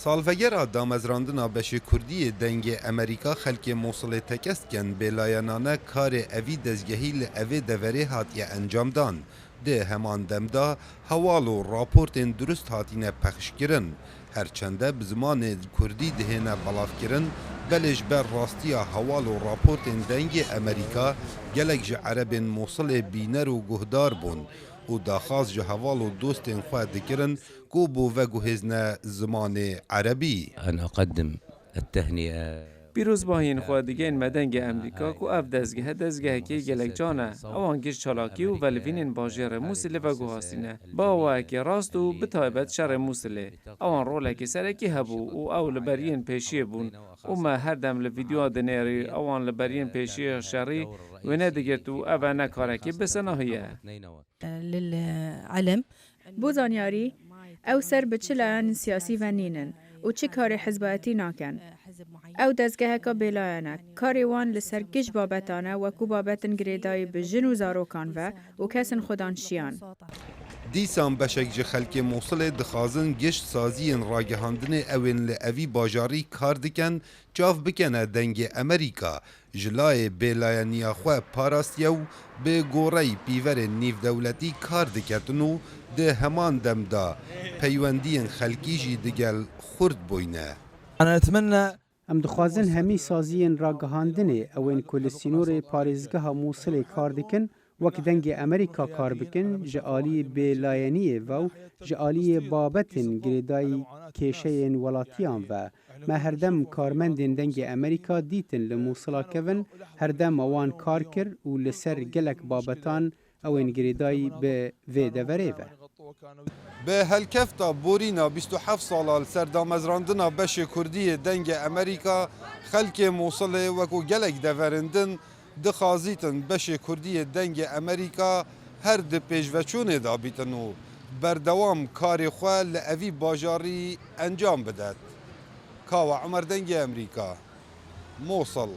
سالڤەگەرا دامەزراندنا بەشê Kurdiyê dengê Amerîka xelkê Mosulê tekestken bêlayanane karê evî dezgehî li evê deverê hatiye encamdan. Di heman demda hewal û raportên durist hatine pexşkirin. Herçende bi zimanê Kurdî dihêne belavkirin, belê ji ber rastiya hewal û raportên dengê Amerîka gelek ji erebên Mosulê bîner û guhdar bûn û daxwaz ji heval û dostên xwe dikirin ku bû veguhêzne zimanê erebî. أنا أقدم التهنئة پیروزباهین خواهدگین مدنگ امریکا کو اف دزگه که گلک جانه اوان گیش چالاکی و ولوینین باجر موسیله و گوهاسینه با واکی راست و بتایبت شر موسیله اوان رولکی سرکی هبو و او لبرین پیشی بون و ما هر دم لویدیو دنیری اوان لبرین پیشی شری و ندگرت و اوه نکارکی بسناهیه للعلم بو زانیاری او سر بچلان سیاسی و نینن و چه کار حزباتی ناکن او دزگه که بلایانه کاری وان لسر گش بابتانه و کو بابتن گریدای بجن و زاروکان و کسن خودان شیان دیسان بەشێک ji xelkê Mosulê dixwazin gişt saziyên ragihandinê ewên li evî bajarî kar dikin çav bikene dengê Amerîka ji layê bêlayaniya xwe parastiye û bê goreyî pîverên nîvdewletî kar diketin û di heman demda peywendiyên xelkî jî digel xurt bûyne. أنا أتمنى ام دخوازن همی سازیین راگهاندنê ewên ku li sînorê parêzgeha Mosulê kar dikin wek dengê Amerîka kar bikin ji aliyê bêlayaniyê ve ji aliyê babetên girêdayî kêşeyên welatiyan ve me herdem karmendên dengê Amerîka dîtin li Mosula kevin herdem wan kar kir û li ser gelek babetan ewên girêdayî bi vê deverê ve. Bi helkefta borîna 27 sala li ser damezrandina beşê Kurdiyê dengê Amerîka, xelkê Mosulê wekû gelek deverindin dixwazîtin beşê Kurdiyê dengê Amerîka her di pêşveçûnê de bîtin û berdewam karê xwe li evî bajarî encam bidet. Kawa Emer dengê Amerîka, Mosul.